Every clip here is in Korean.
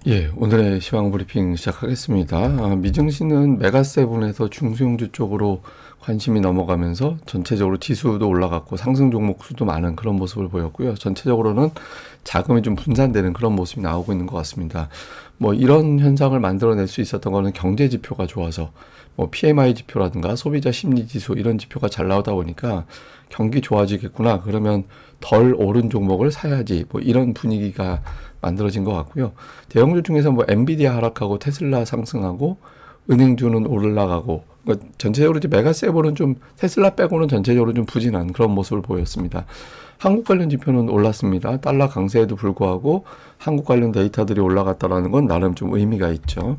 예, 오늘의 시황 브리핑 시작하겠습니다. 미증시는 메가세븐에서 중소형주 쪽으로 관심이 넘어가면서 전체적으로 지수도 올라갔고 상승 종목 수도 많은 그런 모습을 보였고요. 전체적으로는 자금이 좀 분산되는 그런 모습이 나오고 있는 것 같습니다. 뭐 이런 현상을 만들어낼 수 있었던 거는 경제 지표가 좋아서 뭐 PMI 지표라든가 소비자 심리 지수 이런 지표가 잘 나오다 보니까 경기 좋아지겠구나. 그러면 덜 오른 종목을 사야지. 뭐 이런 분위기가 만들어진 것 같고요. 대형주 중에서 뭐 엔비디아 하락하고 테슬라 상승하고 은행주는 올라가고 그러니까 전체적으로 이제 메가세븐은 좀 테슬라 빼고는 전체적으로 좀 부진한 그런 모습을 보였습니다. 한국 관련 지표는 올랐습니다. 달러 강세에도 불구하고 한국 관련 데이터들이 올라갔다라는 건 나름 좀 의미가 있죠.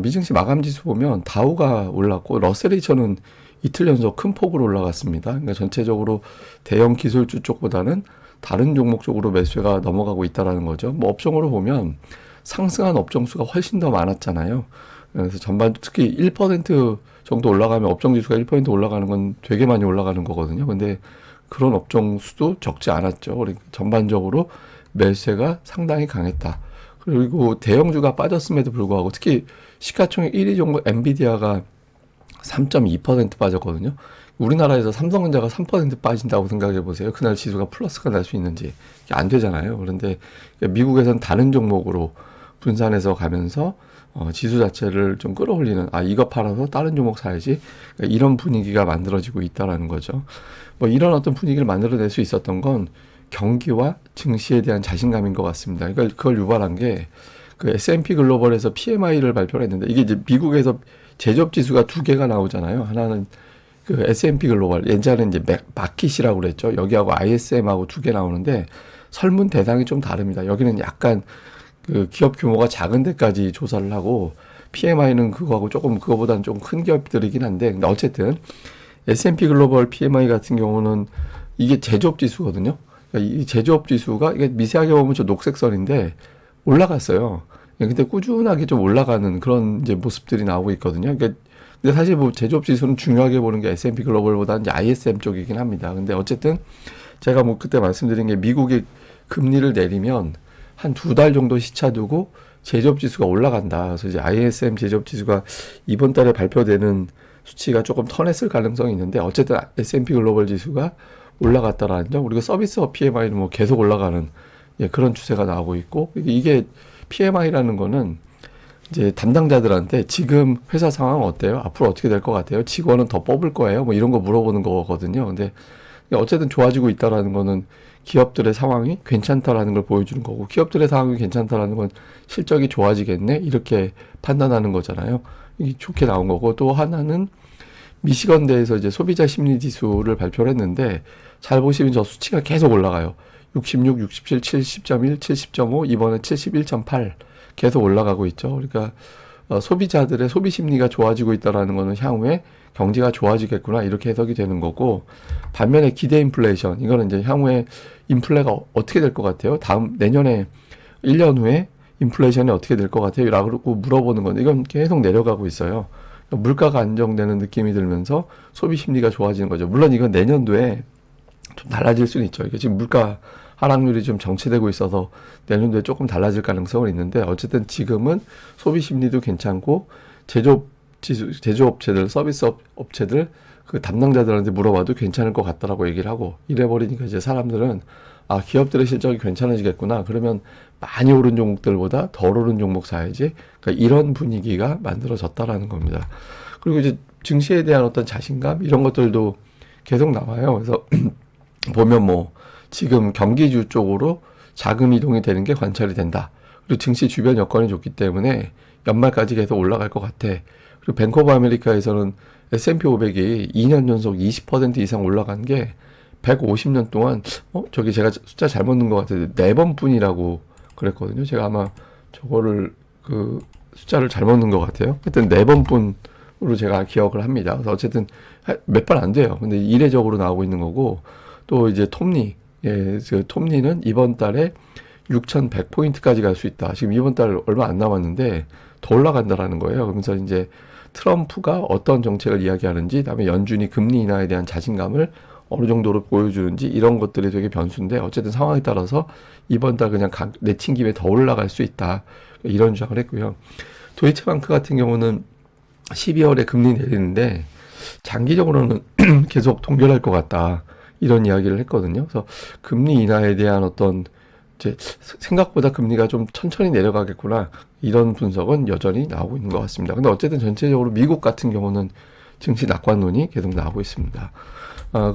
미증시 마감 지수 보면 다우가 올랐고 러셀리처는 이틀 연속 큰 폭으로 올라갔습니다. 그러니까 전체적으로 대형 기술주 쪽보다는 다른 종목 쪽으로 매수가 넘어가고 있다라는 거죠. 뭐 업종으로 보면 상승한 업종 수가 훨씬 더 많았잖아요. 그래서 전반 특히 1% 정도 올라가면 업종 지수가 1% 올라가는 건 되게 많이 올라가는 거거든요. 근데 그런 업종 수도 적지 않았죠. 그러니까 전반적으로 매수가 상당히 강했다. 그리고 대형주가 빠졌음에도 불구하고 특히 시가총액 1위 종목 엔비디아가 3.2% 빠졌거든요. 우리나라에서 삼성전자가 3% 빠진다고 생각해 보세요. 그날 지수가 플러스가 날 수 있는지. 이게 안 되잖아요. 그런데 미국에서는 다른 종목으로 분산해서 가면서 지수 자체를 좀 끌어올리는, 이거 팔아서 다른 종목 사야지. 그러니까 이런 분위기가 만들어지고 있다라는 거죠. 뭐 이런 어떤 분위기를 만들어낼 수 있었던 건 경기와 증시에 대한 자신감인 것 같습니다. 그러니까 그걸 유발한 게 그 S&P 글로벌에서 PMI를 발표를 했는데 이게 이제 미국에서 제조업 지수가 두 개가 나오잖아요. 하나는 그 S&P 글로벌, 예전에는 이제 마킷이라고 그랬죠. 여기하고 ISM하고 두 개 나오는데 설문 대상이 좀 다릅니다. 여기는 약간 그 기업 규모가 작은 데까지 조사를 하고 PMI는 그거하고 조금 그거보다는 좀 큰 기업들이긴 한데 근데 어쨌든 S&P 글로벌 PMI 같은 경우는 이게 제조업 지수거든요. 그러니까 이 제조업 지수가 이게 미세하게 보면 저 녹색 선인데 올라갔어요. 근데 꾸준하게 좀 올라가는 그런 이제 모습들이 나오고 있거든요. 그러니까 근데 사실 뭐 제조업 지수는 중요하게 보는 게 S&P 글로벌보다는 이제 ISM 쪽이긴 합니다. 근데 어쨌든 제가 뭐 그때 말씀드린 게 미국이 금리를 내리면 한 두 달 정도 시차 두고 제조업 지수가 올라간다. 그래서 이제 ISM 제조업 지수가 이번 달에 발표되는 수치가 조금 턴했을 가능성이 있는데 어쨌든 S&P 글로벌 지수가 올라갔다라는 점, 그리고 서비스업 PMI는 뭐 계속 올라가는 그런 추세가 나오고 있고 이게 PMI라는 거는 이제 담당자들한테 지금 회사 상황 어때요? 앞으로 어떻게 될 것 같아요? 직원은 더 뽑을 거예요? 뭐 이런 거 물어보는 거거든요. 근데 어쨌든 좋아지고 있다라는 거는 기업들의 상황이 괜찮다라는 걸 보여주는 거고 기업들의 상황이 괜찮다라는 건 실적이 좋아지겠네? 이렇게 판단하는 거잖아요. 이게 좋게 나온 거고 또 하나는 미시건대에서 이제 소비자 심리 지수를 발표를 했는데 잘 보시면 저 수치가 계속 올라가요. 66, 67, 70.1, 70.5, 이번에 71.8 계속 올라가고 있죠. 그러니까 소비자들의 소비 심리가 좋아지고 있다라는 거는 향후에 경제가 좋아지겠구나 이렇게 해석이 되는 거고 반면에 기대 인플레이션 이거는 이제 향후에 인플레가 어떻게 될 것 같아요? 다음 내년에 1년 후에 인플레이션이 어떻게 될 것 같아요? 라고 물어보는 건데 이건 계속 내려가고 있어요. 물가가 안정되는 느낌이 들면서 소비 심리가 좋아지는 거죠. 물론 이건 내년도에 좀 달라질 수는 있죠. 이게 지금 물가 하락률이 좀 정체되고 있어서 내년도에 조금 달라질 가능성은 있는데 어쨌든 지금은 소비 심리도 괜찮고 제조업체들, 서비스 업체들 그 담당자들한테 물어봐도 괜찮을 것 같다라고 얘기를 하고 이래버리니까 이제 사람들은 기업들의 실적이 괜찮아지겠구나. 그러면 많이 오른 종목들보다 덜 오른 종목 사야지. 그러니까 이런 분위기가 만들어졌다라는 겁니다. 그리고 이제 증시에 대한 어떤 자신감 이런 것들도 계속 나와요. 그래서 보면 뭐 지금 경기주 쪽으로 자금 이동이 되는 게 관찰이 된다. 그리고 증시 주변 여건이 좋기 때문에 연말까지 계속 올라갈 것 같아. 그리고 뱅크 오브 아메리카에서는 S&P 500이 2년 연속 20% 이상 올라간 게 150년 동안 저기 제가 숫자 잘못 넣은 것 같아요. 4번뿐이라고 그랬거든요. 제가 아마 저거를 그 숫자를 잘못 넣은 것 같아요. 하여튼 4번뿐으로 제가 기억을 합니다. 그래서 어쨌든 몇 번 안 돼요. 근데 이례적으로 나오고 있는 거고 또 이제 톱니 그 톱니는 이번 달에 6,100포인트까지 갈 수 있다. 지금 이번 달 얼마 안 남았는데 더 올라간다라는 거예요. 그러면서 이제 트럼프가 어떤 정책을 이야기하는지, 그다음에 연준이 금리 인하에 대한 자신감을 어느 정도로 보여주는지 이런 것들이 되게 변수인데 어쨌든 상황에 따라서 이번 달 그냥 내친 김에 더 올라갈 수 있다. 이런 주장을 했고요. 도이체방크 같은 경우는 12월에 금리 내리는데 장기적으로는 계속 동결할 것 같다. 이런 이야기를 했거든요. 그래서 금리 인하에 대한 어떤 이제 생각보다 금리가 좀 천천히 내려가겠구나. 이런 분석은 여전히 나오고 있는 것 같습니다. 근데 어쨌든 전체적으로 미국 같은 경우는 증시 낙관론이 계속 나오고 있습니다.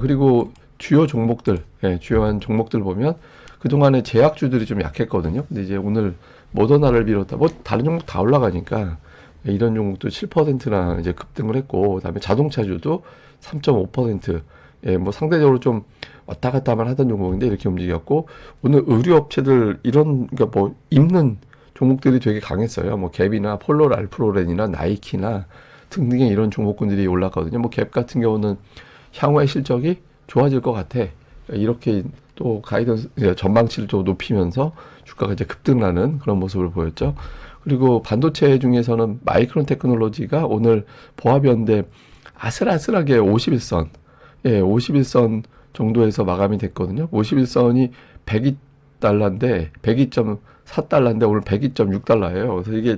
그리고 주요 종목들, 주요한 종목들 보면 그동안에 제약주들이 좀 약했거든요. 근데 이제 오늘 모더나를 비롯한 뭐 다른 종목 다 올라가니까 이런 종목도 7%나 이제 급등을 했고, 그다음에 자동차주도 3.5%, 뭐 상대적으로 좀 왔다 갔다만 하던 종목인데 이렇게 움직였고, 오늘 의류업체들 이런 그러니까 뭐 입는 종목들이 되게 강했어요. 뭐 갭이나 폴로 랄프로렌이나 나이키나 등등의 이런 종목군들이 올랐거든요. 뭐 갭 같은 경우는 향후의 실적이 좋아질 것 같아. 이렇게 또 가이던스 전망치를 좀 높이면서 주가가 이제 급등하는 그런 모습을 보였죠. 그리고 반도체 중에서는 마이크론 테크놀로지가 오늘 보합이었는데 아슬아슬하게 51선, 51선 정도에서 마감이 됐거든요. 51선이 102달러인데 102.4달러인데 오늘 102.6달러예요. 그래서 이게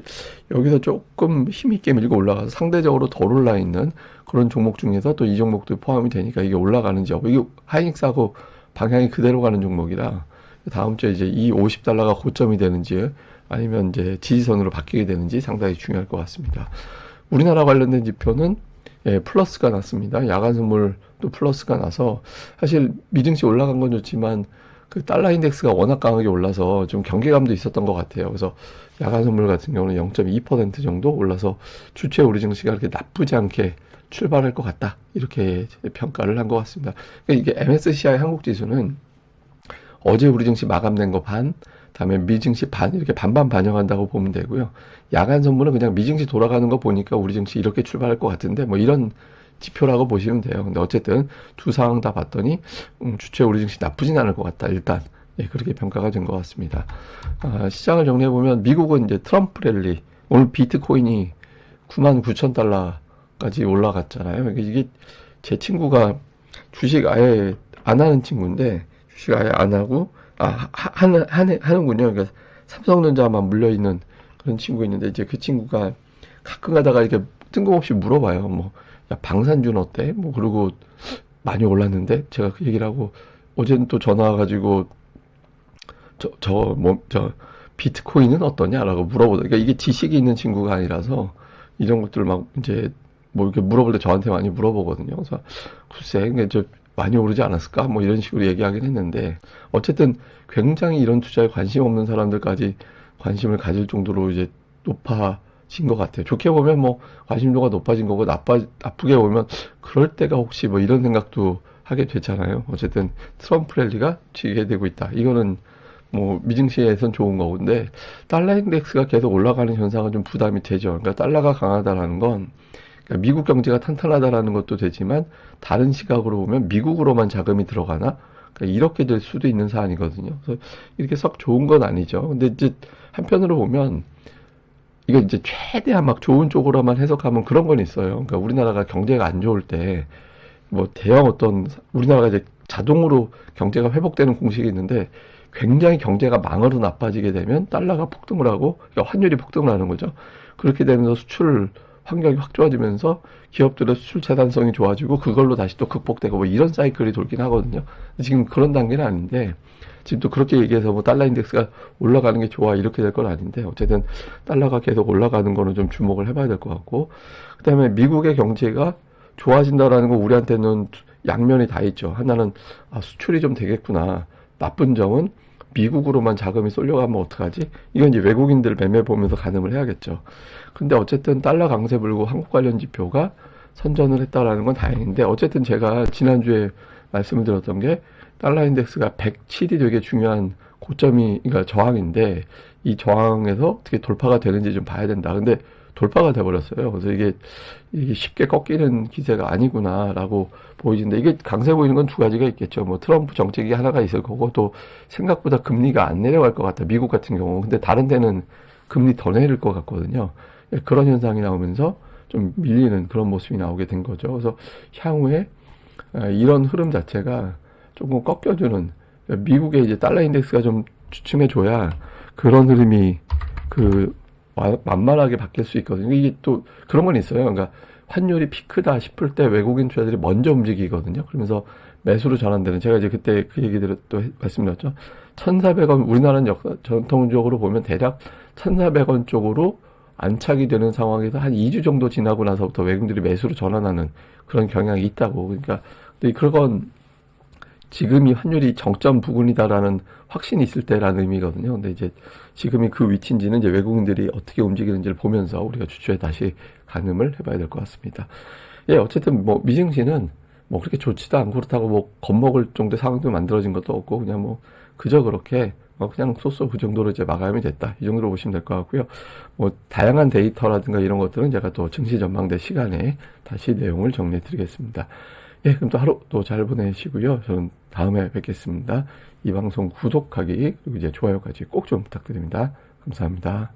여기서 조금 힘있게 밀고 올라가서 상대적으로 덜 올라 있는 그런 종목 중에서 또 이 종목도 포함이 되니까 이게 올라가는지 이게 하이닉스하고 방향이 그대로 가는 종목이라 다음 주에 이제 이 50달러가 고점이 되는지 아니면 이제 지지선으로 바뀌게 되는지 상당히 중요할 것 같습니다. 우리나라 관련된 지표는 플러스가 났습니다. 야간 선물도 플러스가 나서 사실 미증시 올라간 건 좋지만 그 달러 인덱스가 워낙 강하게 올라서 좀 경계감도 있었던 것 같아요. 그래서 야간 선물 같은 경우는 0.2% 정도 올라서 주체 우리 증시가 그렇게 나쁘지 않게 출발할 것 같다. 이렇게 평가를 한 것 같습니다. 그러니까 이게 MSCI 한국 지수는 어제 우리 증시 마감된 거 반, 다음에 미증시 반 이렇게 반반 반영한다고 보면 되고요. 야간 선물은 그냥 미증시 돌아가는 거 보니까 우리 증시 이렇게 출발할 것 같은데 뭐 이런 지표라고 보시면 돼요. 근데 어쨌든 두 상황 다 봤더니 주체 우리 증시 나쁘진 않을 것 같다. 일단 그렇게 평가가 된 것 같습니다. 시장을 정리해 보면 미국은 이제 트럼프 랠리 오늘 비트코인이 99,000달러까지 올라갔잖아요. 이게 제 친구가 주식 아예 안 하는 친구인데 주식 아예 안 하고 하는군요. 그러니까 삼성전자만 물려있는 그런 친구가 있는데 이제 그 친구가 가끔 가다가 이렇게 뜬금없이 물어봐요. 뭐, 야, 방산주는 어때? 뭐, 그러고 많이 올랐는데 제가 그 얘기를 하고 어제는 또 전화 와가지고 비트코인은 어떠냐라고 물어보다. 그러니까 이게 지식이 있는 친구가 아니라서 이런 것들을 막 이제 뭐 이렇게 물어볼 때 저한테 많이 물어보거든요. 그래서 글쎄, 저 많이 오르지 않았을까? 뭐 이런 식으로 얘기하긴 했는데 어쨌든 굉장히 이런 투자에 관심 없는 사람들까지 관심을 가질 정도로 이제 높아진 것 같아요. 좋게 보면 뭐 관심도가 높아진 거고 나쁘게 보면 그럴 때가 혹시 뭐 이런 생각도 하게 되잖아요. 어쨌든 트럼프 랠리가 지게 되고 있다. 이거는 뭐 미증시에선 좋은 거고 근데 달러 인덱스가 계속 올라가는 현상은 좀 부담이 되죠. 그러니까 달러가 강하다라는 건 그러니까 미국 경제가 탄탄하다라는 것도 되지만 다른 시각으로 보면 미국으로만 자금이 들어가나 그러니까 이렇게 될 수도 있는 사안이거든요. 그래서 이렇게 썩 좋은 건 아니죠. 근데 이제 한편으로 보면 이거 이제 최대한 막 좋은 쪽으로만 해석하면 그런 건 있어요. 그러니까 우리나라가 경제가 안 좋을 때 뭐 대형 어떤 우리나라가 이제 자동으로 경제가 회복되는 공식이 있는데 굉장히 경제가 망으로 나빠지게 되면 달러가 폭등을 하고 그러니까 환율이 폭등을 하는 거죠. 그렇게 되면서 수출 환경이 확 좋아지면서 기업들의 수출 재단성이 좋아지고 그걸로 다시 또 극복되고 뭐 이런 사이클이 돌긴 하거든요. 지금 그런 단계는 아닌데 지금 또 그렇게 얘기해서 뭐 달러 인덱스가 올라가는 게 좋아 이렇게 될 건 아닌데 어쨌든 달러가 계속 올라가는 거는 좀 주목을 해봐야 될 것 같고 그다음에 미국의 경제가 좋아진다라는 거 우리한테는 양면이 다 있죠. 하나는 수출이 좀 되겠구나. 나쁜 점은 미국으로만 자금이 쏠려가면 어떡하지? 이건 이제 외국인들 매매 보면서 가늠을 해야겠죠. 근데 어쨌든 달러 강세 불고 한국 관련 지표가 선전을 했다라는 건 다행인데 어쨌든 제가 지난주에 말씀을 드렸던 게 달러 인덱스가 107이 되게 중요한 고점이 그러니까 저항인데 이 저항에서 어떻게 돌파가 되는지 좀 봐야 된다. 근데 돌파가 돼버렸어요. 그래서 이게 쉽게 꺾이는 기세가 아니구나라고 보이는데 이게 강세 보이는 건 두 가지가 있겠죠. 뭐 트럼프 정책이 하나가 있을 거고 또 생각보다 금리가 안 내려갈 것 같아. 미국 같은 경우. 근데 다른 데는 금리 더 내릴 것 같거든요. 그런 현상이 나오면서 좀 밀리는 그런 모습이 나오게 된 거죠. 그래서 향후에 이런 흐름 자체가 조금 꺾여주는, 미국의 이제 달러 인덱스가 좀 주춤해줘야 그런 흐름이 만만하게 바뀔 수 있거든요. 이게 또 그런 건 있어요. 그러니까 환율이 피크다 싶을 때 외국인 투자들이 먼저 움직이거든요. 그러면서 매수로 전환되는, 제가 이제 그때 그 얘기들을 또 말씀드렸죠. 1,400원, 우리나라는 전통적으로 보면 대략 1,400원 쪽으로 안착이 되는 상황에서 한 2주 정도 지나고 나서부터 외국인들이 매수로 전환하는 그런 경향이 있다고. 그러니까 근데 그건 지금이 환율이 정점 부근이다라는 확신이 있을 때라는 의미거든요. 근데 이제 지금이 그 위치인지는 이제 외국인들이 어떻게 움직이는지를 보면서 우리가 주초에 다시 가늠을 해봐야 될 것 같습니다. 예, 어쨌든 뭐 미증시는 뭐 그렇게 좋지도 않고 그렇다고 뭐 겁먹을 정도의 상황도 만들어진 것도 없고 그냥 뭐 그저 그렇게 그냥 소소 그 정도로 이제 마감이 됐다. 이 정도로 보시면 될 것 같고요. 뭐 다양한 데이터라든가 이런 것들은 제가 또 증시 전망대 시간에 다시 내용을 정리해 드리겠습니다. 예, 그럼 또 하루 또 잘 보내시고요. 저는 다음에 뵙겠습니다. 이 방송 구독하기 그리고 이제 좋아요까지 꼭 좀 부탁드립니다. 감사합니다.